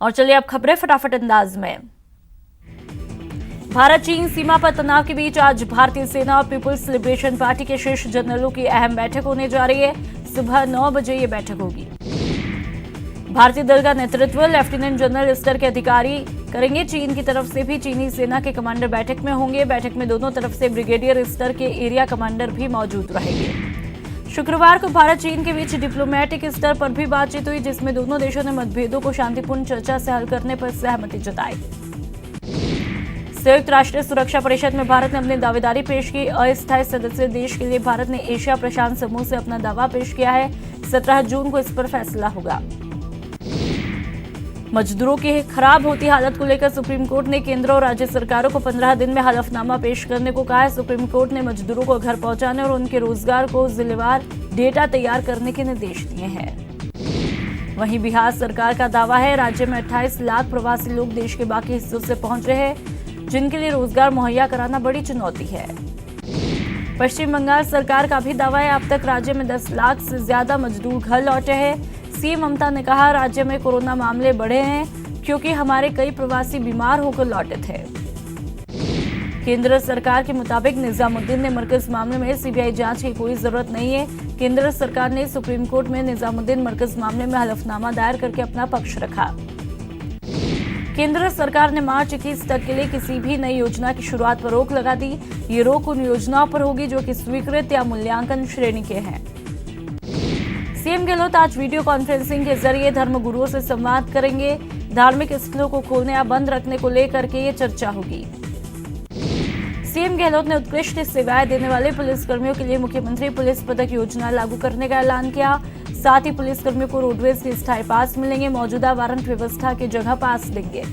और चलिए अब खबरें फटाफट अंदाज में। भारत चीन सीमा पर तनाव के बीच आज भारतीय सेना और पीपुल्स लिबरेशन पार्टी के शीर्ष जनरलों की अहम बैठक होने जा रही है। सुबह 9 बजे ये बैठक होगी। भारतीय दल का नेतृत्व लेफ्टिनेंट जनरल स्तर के अधिकारी करेंगे। चीन की तरफ से भी चीनी सेना के कमांडर बैठक में होंगे। बैठक में दोनों तरफ से ब्रिगेडियर स्तर के एरिया कमांडर भी मौजूद रहेंगे। शुक्रवार को भारत चीन के बीच डिप्लोमेटिक स्तर पर भी बातचीत हुई, जिसमें दोनों देशों ने मतभेदों को शांतिपूर्ण चर्चा से हल करने पर सहमति जताई। संयुक्त राष्ट्र सुरक्षा परिषद में भारत ने अपनी दावेदारी पेश की। अस्थायी सदस्य देश के लिए भारत ने एशिया प्रशांत समूह से अपना दावा पेश किया है। 17 जून को इस पर फैसला होगा। मजदूरों की खराब होती हालत को लेकर सुप्रीम कोर्ट ने केंद्र और राज्य सरकारों को 15 दिन में हलफनामा पेश करने को कहा है। सुप्रीम कोर्ट ने मजदूरों को घर पहुंचाने और उनके रोजगार को जिलेवार डेटा तैयार करने के निर्देश दिए हैं। वहीं बिहार सरकार का दावा है, राज्य में 28 लाख प्रवासी लोग देश के बाकी हिस्सों से पहुंच रहे हैं, जिनके लिए रोजगार मुहैया कराना बड़ी चुनौती है। पश्चिम बंगाल सरकार का भी दावा है, अब तक राज्य में 10 लाख से ज्यादा मजदूर घर लौटे हैं। सीएम ममता ने कहा, राज्य में कोरोना मामले बढ़े हैं क्योंकि हमारे कई प्रवासी बीमार होकर लौटे थे। केंद्र सरकार के मुताबिक निजामुद्दीन ने मरकज मामले में सीबीआई जांच की कोई जरूरत नहीं है। केंद्र सरकार ने सुप्रीम कोर्ट में निजामुद्दीन मरकज मामले में हलफनामा दायर करके अपना पक्ष रखा। केंद्र सरकार ने मार्च 21 तक के लिए किसी भी नई योजना की शुरुआत पर रोक लगा दी। ये रोक उन योजनाओं पर होगी जो कि स्वीकृत या मूल्यांकन श्रेणी के हैं। सीएम गहलोत आज वीडियो कॉन्फ्रेंसिंग के जरिए धर्मगुरुओं से संवाद करेंगे। धार्मिक स्थलों को खोलने या बंद रखने को लेकर के ये चर्चा होगी। सीएम गहलोत ने उत्कृष्ट सेवाएं देने वाले पुलिसकर्मियों के लिए मुख्यमंत्री पुलिस पदक योजना लागू करने का ऐलान किया। साथ ही पुलिसकर्मियों को रोडवेज के स्थायी पास मिलेंगे। मौजूदा वारंट व्यवस्था की जगह पास देंगे।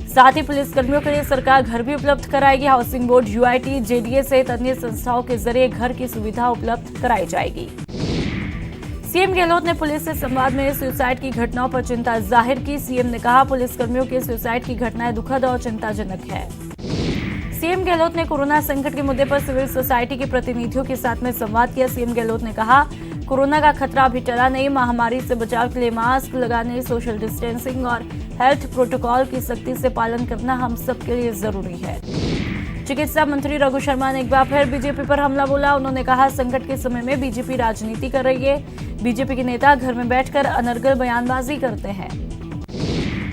साथ ही पुलिसकर्मियों के लिए सरकार घर भी उपलब्ध कराएगी। हाउसिंग बोर्ड, यूआईटी, जेडीए सहित अन्य संस्थाओं के जरिए घर की सुविधा उपलब्ध कराई जाएगी। सीएम गहलोत ने पुलिस से संवाद में सुसाइड की घटनाओं पर चिंता जाहिर की। सीएम ने कहा, पुलिसकर्मियों के सुसाइड की घटनाएं दुखद और चिंताजनक है। सीएम गहलोत ने कोरोना संकट के मुद्दे पर सिविल सोसाइटी के प्रतिनिधियों के साथ में संवाद किया। सीएम गहलोत ने कहा, कोरोना का खतरा अभी टला नहीं। महामारी से बचाव के लिए मास्क लगाने, सोशल डिस्टेंसिंग और हेल्थ प्रोटोकॉल की सख्ती से पालन करना हम सबके लिए जरूरी है। चिकित्सा मंत्री रघु शर्मा ने एक बार फिर बीजेपी पर हमला बोला। उन्होंने कहा, संकट के समय में बीजेपी राजनीति कर रही है। बीजेपी के नेता घर में बैठकर अनर्गल बयानबाजी करते हैं।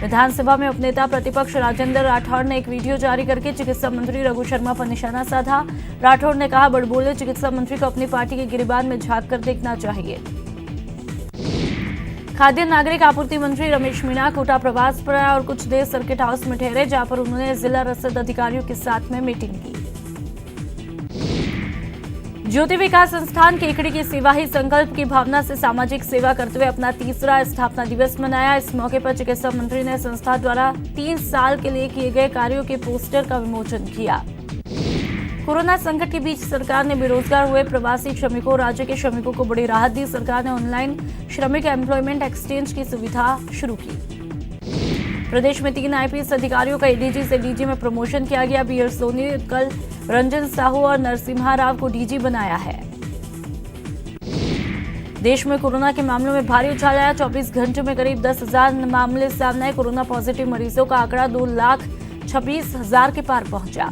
विधानसभा में उपनेता प्रतिपक्ष राजेंद्र राठौड़ ने एक वीडियो जारी करके चिकित्सा मंत्री रघु शर्मा पर निशाना साधा। राठौड़ ने कहा, बड़बोले चिकित्सा मंत्री को अपनी पार्टी के गिरिबान में झांक कर देखना चाहिए। खाद्य नागरिक आपूर्ति मंत्री रमेश मीणा कोटा प्रवास पर आए और कुछ देर सर्किट हाउस में ठहरे, जहां पर उन्होंने जिला रसद अधिकारियों के साथ में मीटिंग की। ज्योति विकास संस्थान केकड़ी की सेवा ही संकल्प की भावना से सामाजिक सेवा करते हुए अपना 3रा स्थापना दिवस मनाया। इस मौके पर चिकित्सा मंत्री ने संस्था द्वारा 3 साल के लिए किए गए कार्यों के पोस्टर का विमोचन किया। कोरोना संकट के बीच सरकार ने बेरोजगार हुए प्रवासी श्रमिकों और राज्य के श्रमिकों को बड़ी राहत दी। सरकार ने ऑनलाइन श्रमिक एम्प्लॉयमेंट एक्सचेंज की सुविधा शुरू की। प्रदेश में 3 आईपीएस अधिकारियों का एडीजी से डीजी में प्रमोशन किया गया। बीआर सोनी, कल रंजन साहू और नरसिम्हा राव को डीजी बनाया है। देश में कोरोना के मामलों में भारी उछाल आया। 24 घंटों में करीब 10,000 मामले सामने आए। कोरोना पॉजिटिव मरीजों का आंकड़ा 2,26,000 के पार पहुंचा।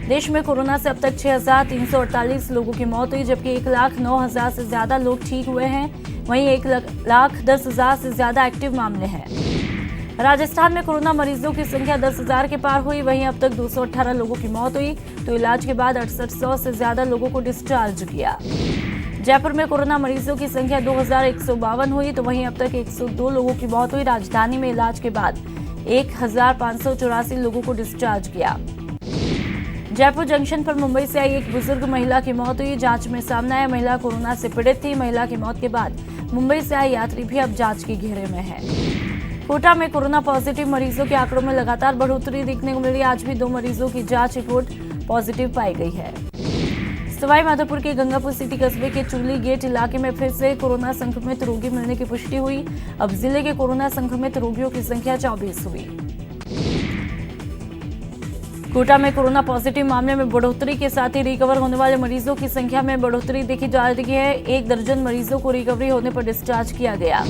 देश में कोरोना से अब तक 6,348 लोगों की मौत हुई, जबकि 1,09,000 से ज्यादा लोग ठीक हुए हैं। वहीं 1,10,000 से ज्यादा एक्टिव मामले हैं। राजस्थान में कोरोना मरीजों की संख्या 10,000 के पार हुई। वहीं अब तक 218 लोगों की मौत हुई, तो इलाज के बाद 6800 से ज्यादा लोगों को डिस्चार्ज किया। जयपुर में कोरोना मरीजों की संख्या 2,152 हुई, तो वहीं अब तक 102 लोगों की मौत हुई। राजधानी में इलाज के बाद 1,584 लोगों को डिस्चार्ज किया। जयपुर जंक्शन पर मुंबई से आई एक बुजुर्ग महिला की मौत हुई। जांच में सामने आया, महिला कोरोना से पीड़ित थी। महिला की मौत के बाद मुंबई से आए यात्री भी अब जांच के घेरे में है। कोटा में कोरोना पॉजिटिव मरीजों के आंकड़ों में लगातार बढ़ोतरी देखने को मिली। आज भी 2 मरीजों की जांच रिपोर्ट पॉजिटिव पाई गई है। सवाई माधोपुर के गंगापुर सिटी कस्बे के चूली गेट इलाके में फिर से कोरोना संक्रमित रोगी मिलने की पुष्टि हुई। अब जिले के कोरोना संक्रमित रोगियों की संख्या 24 हुई। कोटा में कोरोना पॉजिटिव मामले में बढ़ोतरी के साथ ही रिकवर होने वाले मरीजों की संख्या में बढ़ोतरी देखी जा रही है। 1 दर्जन मरीजों को रिकवरी होने पर डिस्चार्ज किया गया।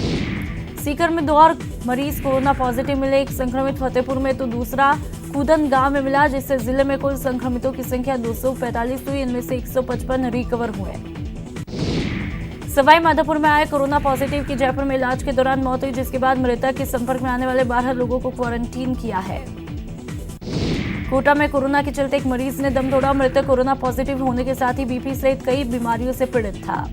सीकर में 2 और मरीज कोरोना पॉजिटिव मिले। एक संक्रमित फतेहपुर में तो दूसरा कूदन गांव में मिला, जिससे जिले में कुल संक्रमितों की संख्या 245 हुई। इनमें से 155 रिकवर हुए। सवाई माधोपुर में आए कोरोना पॉजिटिव की जयपुर में इलाज के दौरान मौत हुई, जिसके बाद मृतक के संपर्क में आने वाले 12 लोगों को क्वारंटीन किया है। कोटा में कोरोना के चलते एक मरीज ने दम तोड़ा। मृतक कोरोना पॉजिटिव होने के साथ ही बीपी सहित कई बीमारियों से पीड़ित था।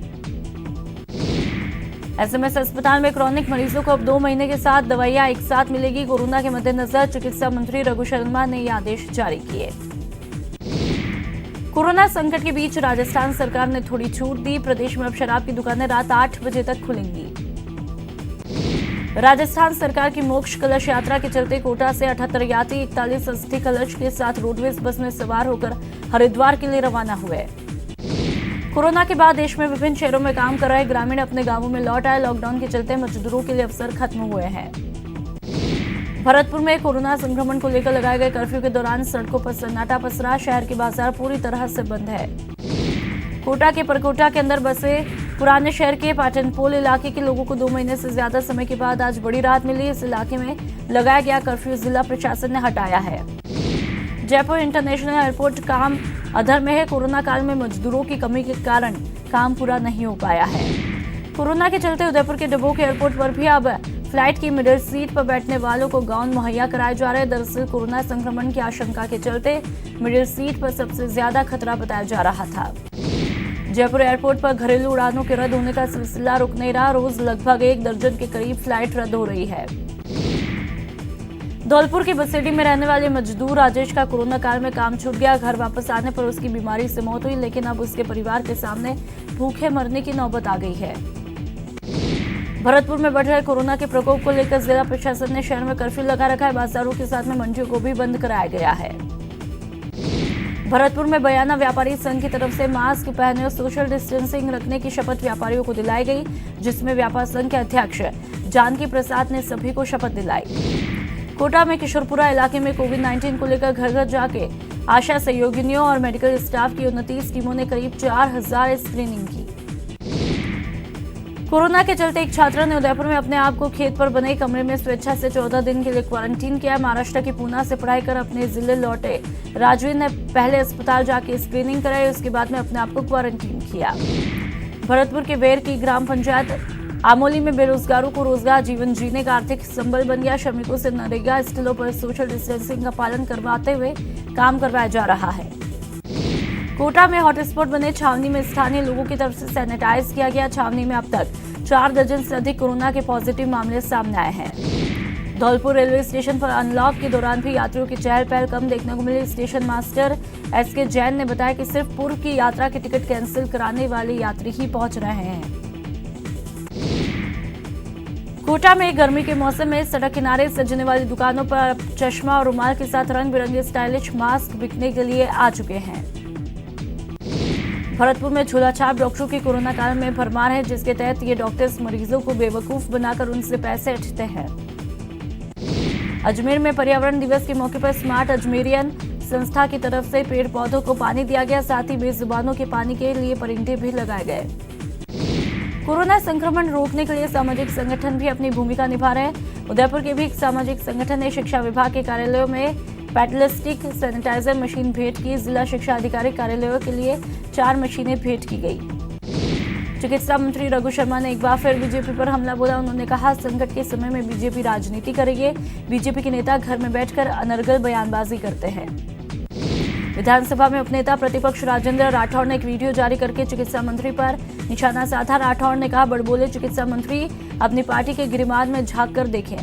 एसएमएस अस्पताल में क्रॉनिक मरीजों को अब 2 महीने के साथ दवाइयां एक साथ मिलेगी। कोरोना के मद्देनजर चिकित्सा मंत्री रघु शर्मा ने ये आदेश जारी किए। कोरोना संकट के बीच राजस्थान सरकार ने थोड़ी छूट दी। प्रदेश में अब शराब की दुकानें रात 8 बजे तक खुलेंगी। राजस्थान सरकार की मोक्ष कलश यात्रा के चलते कोटा से 78 यात्री 41 अस्थि कलश के साथ रोडवेज बस में सवार होकर हरिद्वार के लिए रवाना हुए। कोरोना के बाद देश में विभिन्न शहरों में काम कर रहे ग्रामीण अपने गांवों में लौट आए। लॉकडाउन के चलते मजदूरों के लिए अवसर खत्म हुए हैं। भरतपुर में कोरोना संक्रमण को लेकर लगाए गए कर्फ्यू के दौरान सड़कों पर सन्नाटा पसरा। शहर के बाजार पूरी तरह से बंद है। कोटा के परकोटा के अंदर बसे पुराने शहर के पाटनपोल इलाके के लोगों को 2 महीने से ज्यादा समय के बाद आज बड़ी राहत मिली। इस इलाके में लगाया गया कर्फ्यू जिला प्रशासन ने हटाया है। जयपुर इंटरनेशनल एयरपोर्ट काम अधर में है। कोरोना काल में मजदूरों की कमी के कारण काम पूरा नहीं हो पाया है। कोरोना के चलते उदयपुर के डबोक एयरपोर्ट पर भी अब फ्लाइट की मिडिल सीट पर बैठने वालों को गाउन मुहैया कराए जा रहे हैं। दरअसल कोरोना संक्रमण की आशंका के चलते मिडिल सीट पर सबसे ज्यादा खतरा बताया जा रहा था। जयपुर एयरपोर्ट पर घरेलू उड़ानों के रद्द होने का सिलसिला रुक नहीं रहा। रोज लगभग 1 दर्जन के करीब फ्लाइट रद्द हो रही है। धौलपुर के बसेड़ी में रहने वाले मजदूर राजेश का कोरोना काल में काम छूट गया। घर वापस आने पर उसकी बीमारी से मौत हुई, लेकिन अब उसके परिवार के सामने भूखे मरने की नौबत आ गई है। भरतपुर में बढ़ रहे कोरोना के प्रकोप को लेकर जिला प्रशासन ने शहर में कर्फ्यू लगा रखा है। बाजारों के साथ में मंडियों को भी बंद कराया गया है। भरतपुर में बयाना व्यापारी संघ की तरफ से मास्क पहने और सोशल डिस्टेंसिंग रखने की शपथ व्यापारियों को दिलाई गई, जिसमें व्यापार संघ के अध्यक्ष जानकी प्रसाद ने सभी को शपथ दिलाई। कोटा में किशोरपुरा इलाके में कोविड-19 को लेकर घर घर जाके आशा सहयोगिनियों और मेडिकल स्टाफ की 29 टीमों ने करीब 4000 स्क्रीनिंग की। कोरोना के चलते एक छात्रा ने उदयपुर में अपने आप को खेत पर बने कमरे में स्वेच्छा से 14 दिन के लिए क्वारंटीन किया। महाराष्ट्र के पूना से पढ़ाई कर अपने जिले लौटे राजवीर ने पहले अस्पताल जाके स्क्रीनिंग कराई, उसके बाद में अपने आप को क्वारंटीन किया। भरतपुर के वेर की ग्राम पंचायत आमोली में बेरोजगारों को रोजगार जीवन जीने का आर्थिक संबल बन गया। श्रमिकों से नरेगा स्थलों पर सोशल डिस्टेंसिंग का पालन करवाते हुए काम करवाया जा रहा है। कोटा में हॉटस्पॉट बने छावनी में स्थानीय लोगों की तरफ से सैनिटाइज किया गया। छावनी में अब तक 4 दर्जन से अधिक कोरोना के पॉजिटिव मामले सामने आए हैं। धौलपुर रेलवे स्टेशन पर अनलॉक के दौरान भी यात्रियों की चहल पहल कम देखने को मिली। स्टेशन मास्टर एसके जैन ने बताया कि सिर्फ पूर्व की यात्रा की टिकट कैंसिल कराने वाले यात्री ही पहुंच रहे हैं। कोटा में गर्मी के मौसम में सड़क किनारे सजने वाली दुकानों पर चश्मा और रुमाल के साथ रंग बिरंगे स्टाइलिश मास्क बिकने के लिए आ चुके हैं। भरतपुर में झोला छाप डॉक्टरों की कोरोना काल में भरमार है, जिसके तहत ये डॉक्टर्स मरीजों को बेवकूफ बनाकर उनसे पैसे ऐंठते हैं। अजमेर में पर्यावरण दिवस के मौके पर स्मार्ट अजमेरियन संस्था की तरफ से पेड़ पौधों को पानी दिया गया, साथ ही बेजुबानों के पानी के लिए परिंदे भी लगाए गए। कोरोना संक्रमण रोकने के लिए सामाजिक संगठन भी अपनी भूमिका निभा रहे हैं। उदयपुर के भी एक सामाजिक संगठन ने शिक्षा विभाग के कार्यालयों में पेडलिस्टिक सैनिटाइजर मशीन भेंट की। जिला शिक्षा अधिकारी कार्यालयों के लिए 4 मशीनें भेंट की गई। चिकित्सा मंत्री रघु शर्मा ने एक बार फिर बीजेपी पर हमला बोला। उन्होंने कहा, संकट के समय में बीजेपी राजनीति कर रही है। बीजेपी के नेता घर में बैठकर अनर्गल बयानबाजी करते हैं। विधानसभा में उपनेता प्रतिपक्ष राजेंद्र राठौड़ ने एक वीडियो जारी करके चिकित्सा मंत्री पर निशाना साधा। राठौड़ ने कहा, बड़बोले चिकित्सा मंत्री अपनी पार्टी के गिरिबान में झांक कर देखें।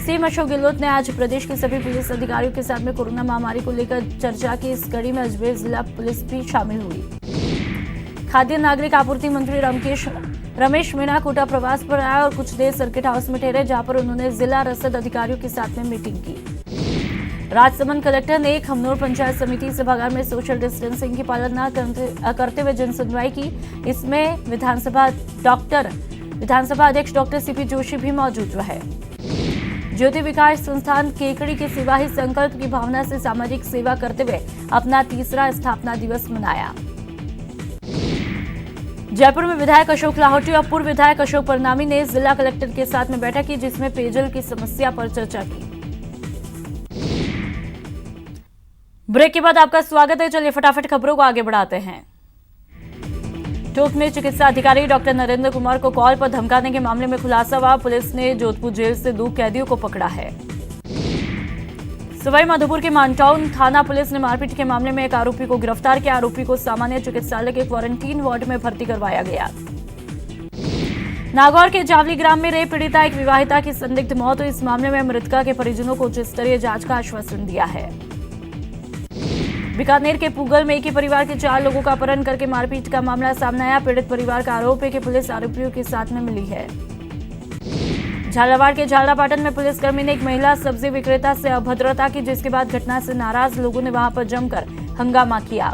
सीएम अशोक गहलोत ने आज प्रदेश के सभी पुलिस अधिकारियों के साथ में कोरोना महामारी को लेकर चर्चा की। इस कड़ी में अजमेर जिला पुलिस भी शामिल हुई। खाद्य नागरिक आपूर्ति मंत्री रमेश मीणा कोटा प्रवास पर आए और कुछ देर सर्किट हाउस में ठहरे, जहां पर उन्होंने जिला रसद अधिकारियों के साथ में मीटिंग की। राजसमंद कलेक्टर ने खमनोर पंचायत समिति सभागार में सोशल डिस्टेंसिंग की पालना करते हुए जन सुनवाई की। इसमें विधानसभा अध्यक्ष डॉक्टर सीपी जोशी भी मौजूद रहे। ज्योति विकास संस्थान केकड़ी के सेवा ही संकल्प की भावना से सामाजिक सेवा करते हुए अपना 3रा स्थापना दिवस मनाया। जयपुर में विधायक अशोक लाहौटी और पूर्व विधायक अशोक परनामी ने जिला कलेक्टर के साथ में बैठक की, जिसमें पेयजल की समस्या पर चर्चा की। ब्रेक के बाद आपका स्वागत है। चलिए फटाफट खबरों को आगे बढ़ाते हैं। टोंक में चिकित्सा अधिकारी डॉक्टर नरेंद्र कुमार को कॉल पर धमकाने के मामले में खुलासा हुआ। पुलिस ने जोधपुर जेल से 2 कैदियों को पकड़ा है। सवाई माधोपुर के मानटाउन थाना पुलिस ने मारपीट के मामले में एक आरोपी को गिरफ्तार किया। आरोपी को सामान्य चिकित्सालय के क्वारंटीन वार्ड में भर्ती करवाया गया। नागौर के जावली ग्राम में रेप पीड़िता एक विवाहिता की संदिग्ध मौत हुई। इस मामले में मृतका के परिजनों को उच्च स्तरीय जांच का आश्वासन दिया है। बीकानेर के पूगल में एक ही परिवार के 4 लोगों का अपहरण करके मारपीट का मामला सामने आया। पीड़ित परिवार का आरोप है कि पुलिस आरोपियों के साथ में मिली है। झालावाड़ के झालरापाटन में पुलिसकर्मी ने एक महिला सब्जी विक्रेता से अभद्रता की, जिसके बाद घटना से नाराज लोगों ने वहां पर जमकर हंगामा किया।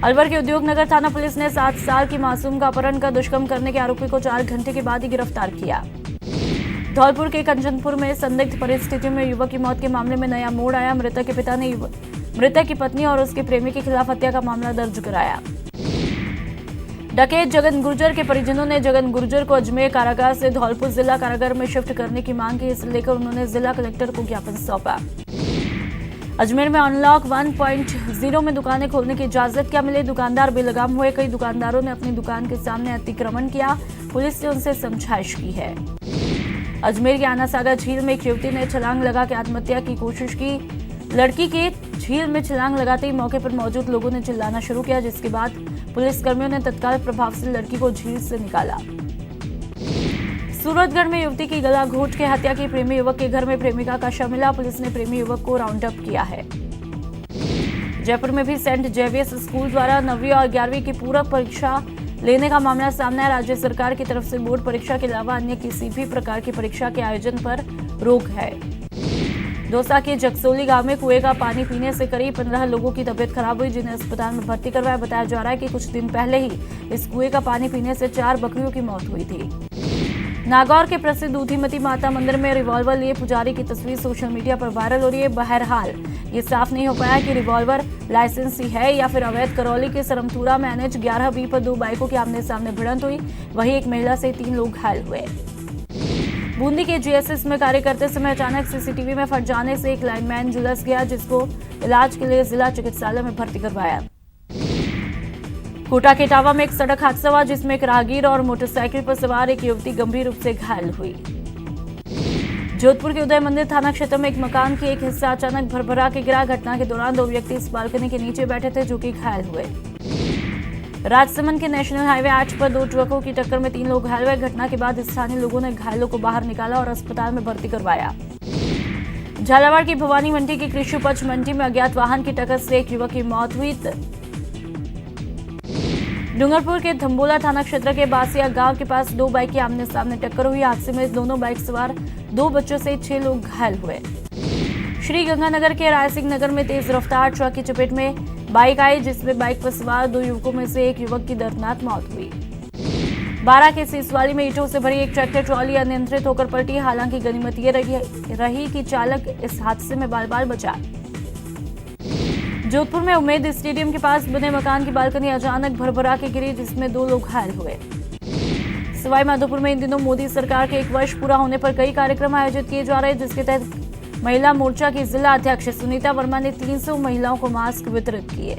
अलवर के उद्योगनगर थाना पुलिस ने 7 साल की मासूम का अपहरण कर दुष्कर्म करने के आरोपी को 4 घंटे के बाद ही गिरफ्तार किया। धौलपुर के कंचनपुर में संदिग्ध परिस्थितियों में युवक की मौत के मामले में नया मोड़ आया। मृतक के पिता ने मृतक की पत्नी और उसके प्रेमी के खिलाफ हत्या का मामला दर्ज कराया। डकैत जगन गुर्जर के परिजनों ने जगन गुर्जर को अजमेर कारागार से धौलपुर जिला कारागार में शिफ्ट करने की मांग की। इसे लेकर उन्होंने जिला कलेक्टर को ज्ञापन सौंपा। अजमेर में अनलॉक 1.0 में दुकानें खोलने की इजाजत क्या मिले, दुकानदार बेलगाम हुए। कई दुकानदारों ने अपनी दुकान के सामने अतिक्रमण किया। पुलिस ने उनसे समझाइश की है। अजमेर के आना सागर झील में एक युवती ने छलांग लगा के आत्महत्या की कोशिश की। लड़की के झील में छलांग लगाते ही मौके पर मौजूद लोगों ने चिल्लाना शुरू किया, जिसके बाद पुलिसकर्मियों ने तत्काल प्रभाव से लड़की को झील से निकाला। सूरतगढ़ में युवती की गला घोंट के हत्या की। प्रेमी युवक के घर में प्रेमिका का शव मिला। पुलिस ने प्रेमी युवक को राउंड अप किया है। जयपुर में भी सेंट जेवियर्स स्कूल द्वारा 9वीं और 11वीं की पूरक परीक्षा लेने का मामला सामने आया। राज्य सरकार की तरफ से बोर्ड परीक्षा के अलावा अन्य किसी भी प्रकार की परीक्षा के आयोजन पर रोक है। दौसा के जगसोली गांव में कुएं का पानी पीने से करीब 15 लोगों की तबीयत खराब हुई, जिन्हें अस्पताल में भर्ती करवाया। बताया जा रहा है कि कुछ दिन पहले ही इस कुएं का पानी पीने से 4 बकरियों की मौत हुई थी। नागौर के प्रसिद्ध ऊधीमती माता मंदिर में रिवॉल्वर लिए पुजारी की तस्वीर सोशल मीडिया पर वायरल हो रही है। बहरहाल ये साफ नहीं हो पाया कि रिवॉल्वर लाइसेंसी है या फिर अवैध। करौली के सरमथुरा में NH 11B पर 2 बाइकों की आमने सामने भिड़ंत हुई। वहीं एक महिला से 3 लोग घायल हुए। बूंदी के GSS में कार्य करते समय अचानक CCTV में फट जाने से एक लाइनमैन झुलस गया, जिसको इलाज के लिए जिला चिकित्सालय में भर्ती करवाया। कोटा के इटावा में एक सड़क हादसा हुआ, जिसमें एक राहगीर और मोटरसाइकिल पर सवार एक युवती गंभीर रूप से घायल हुई। जोधपुर के उदय मंदिर थाना क्षेत्र में एक मकान की एक हिस्सा अचानक भरभरा के गिरा। घटना के दौरान 2 व्यक्ति इस बालकनी के नीचे बैठे थे, जो कि घायल हुए। राजसमंद के नेशनल हाईवे 8 पर 2 ट्रकों की टक्कर में 3 लोग घायल हुए। घटना के बाद स्थानीय लोगों ने घायलों को बाहर निकाला और अस्पताल में भर्ती करवाया। झालावाड़ की भवानी मंडी की कृषि उपज मंडी में अज्ञात वाहन की टक्कर से एक युवक की मौत हुई। डूंगरपुर के धम्बोला थाना क्षेत्र के बासिया गांव के पास 2 बाइक की आमने सामने टक्कर हुई। हादसे में दोनों बाइक सवार 2 बच्चों से 6 लोग घायल हुए। श्री गंगानगर के रायसिंह नगर में तेज रफ्तार ट्रक की चपेट में बाइक आई, जिसमें बाइक पर सवार 2 युवकों में से एक युवक की दर्दनाक मौत हुई। 12 के सीसवाली में ईंटों से भरी एक ट्रैक्टर ट्रॉली अनियंत्रित होकर पलटी। हालांकि गनीमत ये रही कि चालक इस हादसे में बाल-बाल बचा। जोधपुर में उम्मेद स्टेडियम के पास बने मकान की बालकनी अचानक भरभरा के गिरी, जिसमें 2 लोग घायल हुए। सवाई माधोपुर में इन दिनों मोदी सरकार के 1 वर्ष पूरा होने पर कई कार्यक्रम आयोजित किए जा रहे हैं, जिसके तहत महिला मोर्चा की जिला अध्यक्ष सुनीता वर्मा ने 300 महिलाओं को मास्क वितरित किए।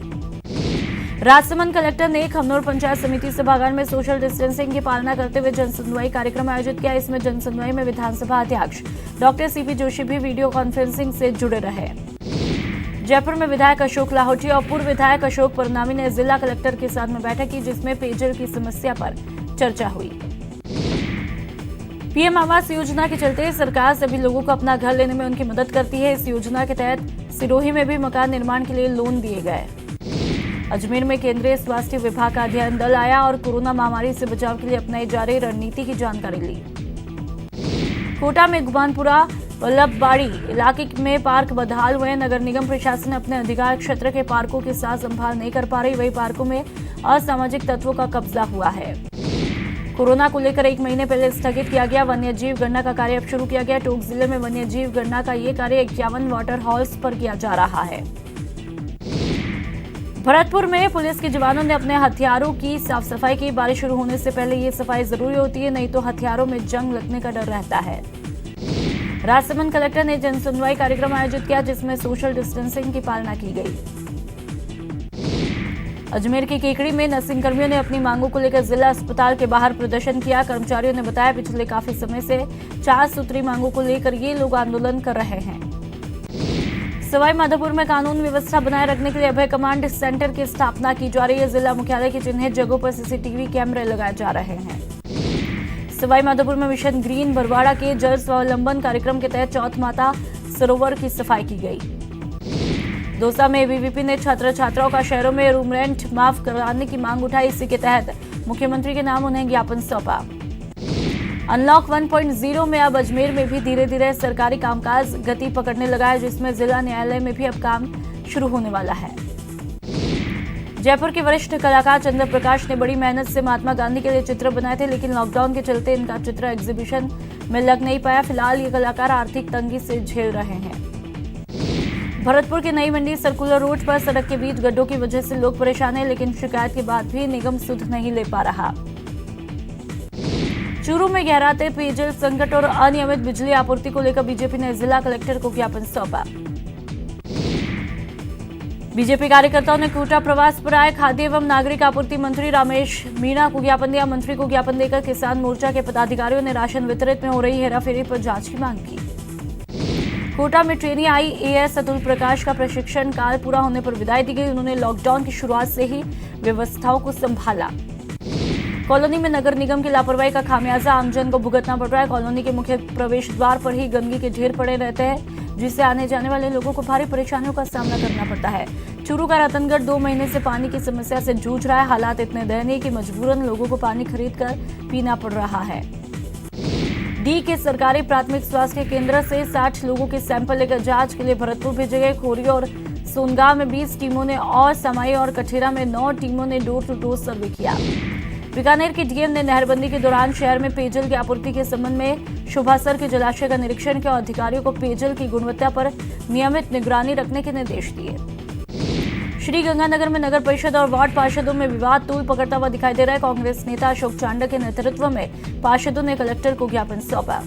राजसमंद कलेक्टर ने खमनोर पंचायत समिति सभागार में सोशल डिस्टेंसिंग की पालना करते हुए जनसुनवाई कार्यक्रम आयोजित किया। इसमें जनसुनवाई में विधानसभा अध्यक्ष डॉक्टर CP जोशी भी वीडियो कॉन्फ्रेंसिंग से जुड़े रहे। जयपुर में विधायक अशोक लाहौटी और पूर्व विधायक अशोक परनामी ने जिला कलेक्टर के साथ में बैठक की, जिसमें पेयजल की समस्या पर चर्चा हुई। PM आवास योजना के चलते सरकार सभी लोगों को अपना घर लेने में उनकी मदद करती है। इस योजना के तहत सिरोही में भी मकान निर्माण के लिए लोन दिए गए। अजमेर में केंद्रीय स्वास्थ्य विभाग का अध्ययन दल आया और कोरोना महामारी से बचाव के लिए अपनाई जा रही रणनीति की जानकारी ली। कोटा में गुमानपुरा वल्लभबाड़ी इलाके में पार्क बदहाल हुए। नगर निगम प्रशासन अपने अधिकार क्षेत्र के पार्कों के साथ संभाल नहीं कर पा रही। वही पार्कों में असामाजिक तत्वों का कब्जा हुआ है। कोरोना को लेकर 1 महीने पहले स्थगित किया गया वन्य जीव गणना का कार्य अब शुरू किया गया। टोंक जिले में वन्य जीव गणना का ये कार्य 51 वाटर हॉल्स पर किया जा रहा है। भरतपुर में पुलिस के जवानों ने अपने हथियारों की साफ सफाई की। बारिश शुरू होने से पहले ये सफाई जरूरी होती है, नहीं तो हथियारों में जंग लगने का डर रहता है। राजसमंद कलेक्टर ने जन सुनवाई कार्यक्रम आयोजित किया, जिसमें सोशल डिस्टेंसिंग की पालना की गई। अजमेर के केकड़ी में नर्सिंग कर्मियों ने अपनी मांगों को लेकर जिला अस्पताल के बाहर प्रदर्शन किया। कर्मचारियों ने बताया, पिछले काफी समय से 4 सूत्री मांगों को लेकर ये लोग आंदोलन कर रहे हैं। सवाई माधोपुर में कानून व्यवस्था बनाए रखने के लिए अभय कमांड सेंटर की स्थापना की जा रही है। जिला मुख्यालय के चिन्हित जगहों पर सीसीटीवी कैमरे लगाए जा रहे हैं। सवाई माधोपुर में मिशन ग्रीन बरवाड़ा के जल स्वावलंबन कार्यक्रम के तहत चौथ माता सरोवर की सफाई की गई। दौसा में एबीवीपी ने छात्र छात्राओं का शहरों में रूम रेंट माफ कराने की मांग उठाई। इसी के तहत मुख्यमंत्री के नाम उन्हें ज्ञापन सौंपा। अनलॉक 1.0 में अब अजमेर में भी धीरे धीरे सरकारी कामकाज गति पकड़ने लगा है, जिसमें जिला न्यायालय में भी अब काम शुरू होने वाला है। जयपुर के वरिष्ठ कलाकार चंद्र प्रकाश ने बड़ी मेहनत से महात्मा गांधी के लिए चित्र बनाए थे, लेकिन लॉकडाउन के चलते इनका चित्र एग्जीबिशन में लग नहीं पाया। फिलहाल ये कलाकार आर्थिक तंगी से झेल रहे हैं। भरतपुर के नई मंडी सर्कुलर रोड पर सड़क के बीच गड्ढों की वजह से लोग परेशान हैं, लेकिन शिकायत के बाद भी निगम सुध नहीं ले पा रहा। चूरू में गहराते पेयजल संकट और अनियमित बिजली आपूर्ति को लेकर बीजेपी ने जिला कलेक्टर को ज्ञापन सौंपा। बीजेपी कार्यकर्ताओं ने कोटा प्रवास पर आए खाद्य एवं नागरिक आपूर्ति मंत्री रमेश मीणा को ज्ञापन दिया। मंत्री को ज्ञापन देकर किसान मोर्चा के पदाधिकारियों ने राशन वितरित में हो रही हेराफेरी पर जांच की मांग की। कोटा में ट्रेनी IAS अतुल प्रकाश का प्रशिक्षण काल पूरा होने पर विदाई दी गई। उन्होंने लॉकडाउन की शुरुआत से ही व्यवस्थाओं को संभाला। कॉलोनी में नगर निगम की लापरवाही का खामियाजा आमजन को भुगतना पड़ रहा है। कॉलोनी के मुख्य प्रवेश द्वार पर ही गंदगी के ढेर पड़े रहते हैं, जिससे आने जाने वाले लोगों को भारी परेशानियों का सामना करना पड़ता है। चूरू का रतनगढ़ 2 महीने से पानी की समस्या से जूझ रहा है। हालात इतने दयनीय कि मजबूरन लोगों को पानी खरीदकर पीना पड़ रहा है। डी के सरकारी प्राथमिक स्वास्थ्य केंद्र से 60 लोगों के सैंपल लेकर जांच के लिए भरतपुर भेजे गए। खोरी और सोनगांव में 20 टीमों ने और समाई और कठेरा में 9 टीमों ने डोर टू डोर सर्वे किया। बीकानेर के डीएम ने नहरबंदी के दौरान शहर में पेयजल की आपूर्ति के संबंध में शोभासर के जलाशय का निरीक्षण किया और अधिकारियों को पेयजल की गुणवत्ता पर नियमित निगरानी रखने के निर्देश दिए। श्री गंगानगर में नगर परिषद और वार्ड पार्षदों में विवाद तूल पकड़ता हुआ दिखाई दे रहा है। कांग्रेस नेता अशोक चांडा के नेतृत्व में पार्षदों ने कलेक्टर को ज्ञापन सौंपा।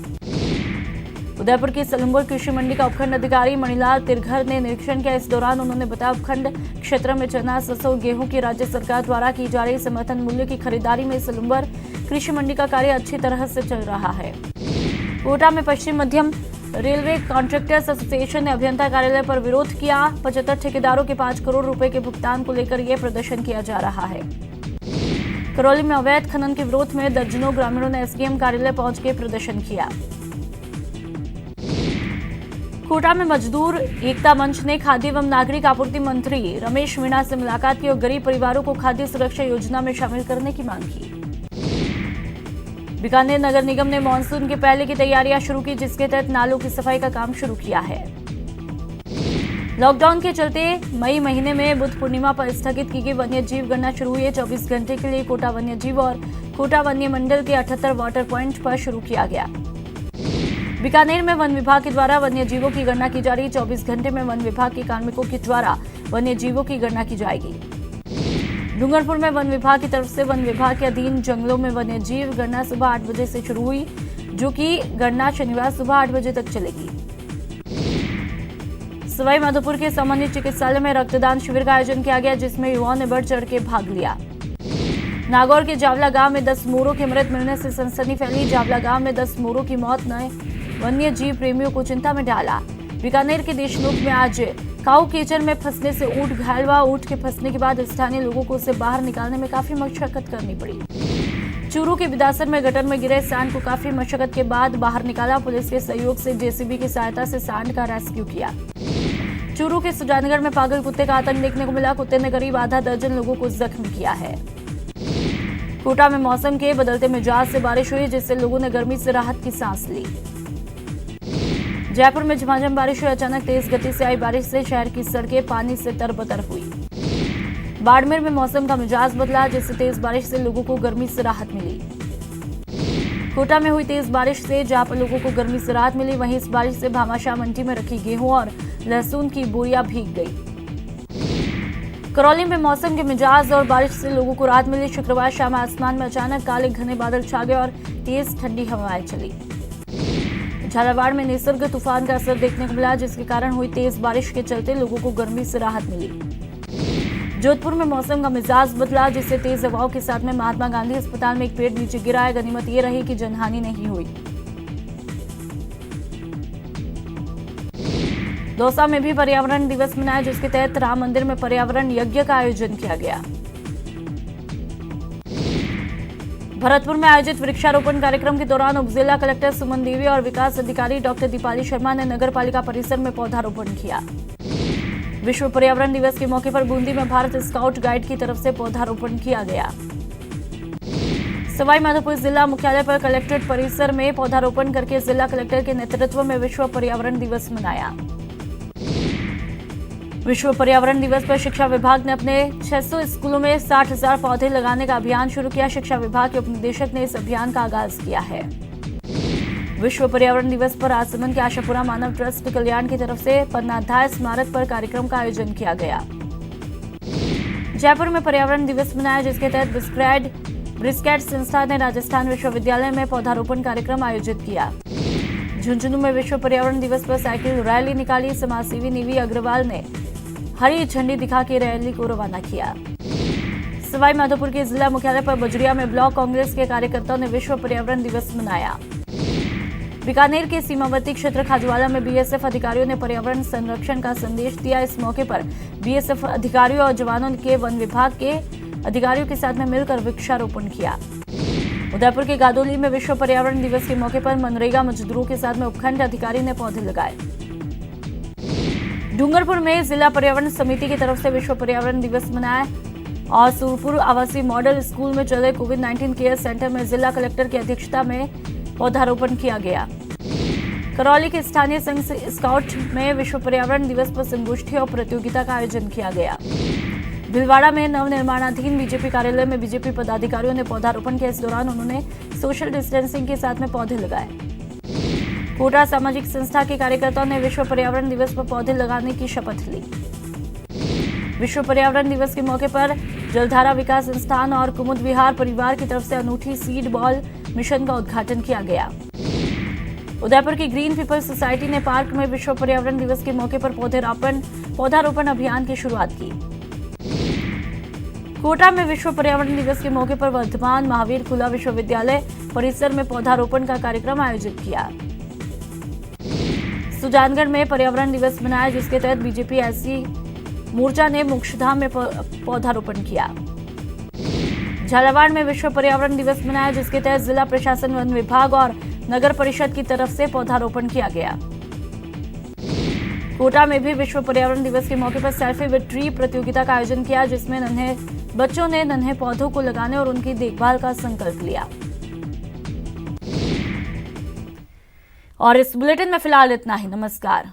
उदयपुर की सलुम्बर कृषि मंडी का उपखंड अधिकारी मणिलाल तिरघर ने निरीक्षण किया। इस दौरान उन्होंने बताया, उपखंड क्षेत्र में चना, सरसों, गेहूं की राज्य सरकार द्वारा की जा रही समर्थन मूल्य की खरीदारी में सलुम्बर कृषि मंडी का कार्य अच्छी तरह से चल रहा है। कोटा में पश्चिम मध्यम रेलवे कॉन्ट्रैक्टर्स एसोसिएशन ने अभियंता कार्यालय पर विरोध किया। 75 ठेकेदारों के 5 करोड़ रुपए के भुगतान को लेकर यह प्रदर्शन किया जा रहा है। करौली में अवैध खनन के विरोध में दर्जनों ग्रामीणों ने एसडीएम कार्यालय पहुंच के प्रदर्शन किया। कोटा में मजदूर एकता मंच ने खाद्य एवं नागरिक आपूर्ति मंत्री रमेश मीणा से मुलाकात की और गरीब परिवारों को खाद्य सुरक्षा योजना में शामिल करने की मांग की। बीकानेर नगर निगम ने मानसून के पहले की तैयारियां शुरू की, जिसके तहत नालों की सफाई का काम शुरू किया है। लॉकडाउन के चलते मई महीने में बुद्ध पूर्णिमा पर स्थगित की गई वन्य जीव गणना शुरू हुई है। 24 घंटे के लिए कोटा वन्य जीव और कोटा वन्य मंडल के 78 वाटर पॉइंट पर शुरू किया गया। बीकानेर में वन विभाग के द्वारा वन्य जीवों की गणना की जा रही है। 24 घंटे में वन विभाग के कार्मिकों के द्वारा वन्य जीवों की गणना की जाएगी। डूंगरपुर में वन विभाग की तरफ से वन विभाग के अधीन जंगलों में वन्य जीव गणना सुबह 8 बजे से शुरू हुई, जो कि गणना शनिवार सुबह 8 बजे तक चलेगी। सवाई माधोपुर के सामान्य चिकित्सालय में रक्तदान शिविर का आयोजन किया गया, जिसमें युवाओं ने बढ़ चढ़ के भाग लिया। नागौर के जावला गांव में 10 मोरों के मृत मिलने से सनसनी फैली। जावला गांव में 10 मोरों की मौत ने वन्य जीव प्रेमियों को चिंता में डाला। बीकानेर के देशमुख में आज काऊ कीचड़ में फंसने से ऊंट घायल हुआ। ऊंट के फंसने के बाद स्थानीय लोगों को उसे बाहर निकालने में काफी मशक्कत करनी पड़ी। चूरू के बिदासर में गटर में गिरे सांड को काफी मशक्कत के बाद बाहर निकाला। पुलिस के सहयोग से जेसीबी की सहायता से सांड का रेस्क्यू किया। चूरू के सुजानगढ़ में पागल कुत्ते का आतंक देखने को मिला। कुत्ते ने करीब आधा दर्जन लोगों को जख्मी किया है। कोटा में मौसम के बदलते मिजाज से बारिश हुई, जिससे लोगों ने गर्मी से राहत की सांस ली। जयपुर में झमाझम बारिश हुई। अचानक तेज गति से आई बारिश से शहर की सड़कें पानी से तरबतर हुई। बाड़मेर में मौसम का मिजाज बदला, जिससे तेज बारिश से लोगों को गर्मी से राहत मिली। कोटा में हुई तेज बारिश से जहां पर लोगों को गर्मी से राहत मिली, वहीं इस बारिश से भामाशाह मंडी में रखी गेहूं और लहसुन की बोरियां भीग गई। करौली में मौसम के मिजाज और बारिश से लोगों को राहत मिली। शुक्रवार शाम आसमान में अचानक काले घने बादल छा गए और तेज ठंडी हवाएं चली। झालावाड़ में निसर्ग तूफान का असर देखने को मिला, जिसके कारण हुई तेज बारिश के चलते लोगों को गर्मी से राहत मिली। जोधपुर में मौसम का मिजाज बदला, जिससे तेज हवाओं के साथ में महात्मा गांधी अस्पताल में एक पेड़ नीचे गिरा है। गनीमत ये रही कि जनहानि नहीं हुई। दौसा में भी पर्यावरण दिवस मनाया, जिसके तहत राम मंदिर में पर्यावरण यज्ञ का आयोजन किया गया। भरतपुर में आयोजित वृक्षारोपण कार्यक्रम के दौरान उप जिला कलेक्टर सुमन देवी और विकास अधिकारी डॉक्टर दीपाली शर्मा ने नगर पालिका परिसर में पौधारोपण किया। विश्व पर्यावरण दिवस के मौके पर बूंदी में भारत स्काउट गाइड की तरफ से पौधारोपण किया गया। सवाई माधोपुर जिला मुख्यालय पर कलेक्ट्रेट परिसर में पौधारोपण करके जिला कलेक्टर के नेतृत्व में विश्व पर्यावरण दिवस मनाया। विश्व पर्यावरण दिवस पर शिक्षा विभाग ने अपने 600 स्कूलों में 60,000 पौधे लगाने का अभियान शुरू किया। शिक्षा विभाग के उपनिदेशक ने इस अभियान का आगाज किया है। विश्व पर्यावरण दिवस पर राजसमंद के आशापुरा मानव ट्रस्ट कल्याण की तरफ से पन्नाधाय स्मारक पर कार्यक्रम का आयोजन किया गया। जयपुर में पर्यावरण दिवस मनाया, जिसके तहत ब्रिस्केट संस्था ने राजस्थान विश्वविद्यालय में पौधारोपण कार्यक्रम आयोजित किया। झुंझुनू में विश्व पर्यावरण दिवस पर साइकिल रैली निकाली। समाजसेवी निवी अग्रवाल ने हरी झंडी दिखा के रैली को रवाना किया। सवाई माधोपुर के जिला मुख्यालय पर बजरिया में ब्लॉक कांग्रेस के कार्यकर्ताओं ने विश्व पर्यावरण दिवस मनाया। बीकानेर के सीमावर्ती क्षेत्र खाजूवाला में बीएसएफ अधिकारियों ने पर्यावरण संरक्षण का संदेश दिया। इस मौके पर बीएसएफ अधिकारियों और जवानों के वन विभाग के अधिकारियों के साथ में मिलकर वृक्षारोपण किया। उदयपुर के गादोली में विश्व पर्यावरण दिवस के मौके पर मनरेगा मजदूरों के साथ में उपखंड अधिकारी ने पौधे लगाए। डूंगरपुर में जिला पर्यावरण समिति की तरफ से विश्व पर्यावरण दिवस मनाया और सूरपुर आवासीय मॉडल स्कूल में चले कोविड-19 केयर सेंटर में जिला कलेक्टर की अध्यक्षता में पौधारोपण किया गया। करौली के स्थानीय संघ स्काउट में विश्व पर्यावरण दिवस पर संगोष्ठी और प्रतियोगिता का आयोजन किया गया। भीलवाड़ा में नवनिर्माणाधीन बीजेपी कार्यालय में बीजेपी पदाधिकारियों ने पौधारोपण किया। इस दौरान उन्होंने सोशल डिस्टेंसिंग के साथ में पौधे लगाए। कोटा सामाजिक संस्था के कार्यकर्ताओं ने विश्व पर्यावरण दिवस पर पौधे लगाने की शपथ ली। विश्व पर्यावरण दिवस के मौके पर जलधारा विकास संस्थान और कुमुद विहार परिवार की तरफ से अनूठी सीड बॉल मिशन का उद्घाटन किया गया। उदयपुर की ग्रीन पीपल सोसाइटी ने पार्क में विश्व पर्यावरण दिवस के मौके पर पौधारोपण अभियान की शुरुआत की। कोटा में विश्व पर्यावरण दिवस के मौके पर वर्धमान महावीर खुला विश्वविद्यालय परिसर में पौधारोपण का कार्यक्रम आयोजित किया। सुजानगढ़ में पर्यावरण दिवस मनाया, जिसके तहत बीजेपी एससी मोर्चा ने मोक्षधाम में पौधारोपण किया। झालावाड़ में विश्व पर्यावरण दिवस मनाया, जिसके तहत जिला प्रशासन, वन विभाग और नगर परिषद की तरफ से पौधारोपण किया गया। कोटा में भी विश्व पर्यावरण दिवस के मौके पर सेल्फी विद ट्री प्रतियोगिता का आयोजन किया, जिसमें नन्हे बच्चों ने नन्हे पौधों को लगाने और उनकी देखभाल का संकल्प लिया। और इस बुलेटिन में फिलहाल इतना ही। नमस्कार।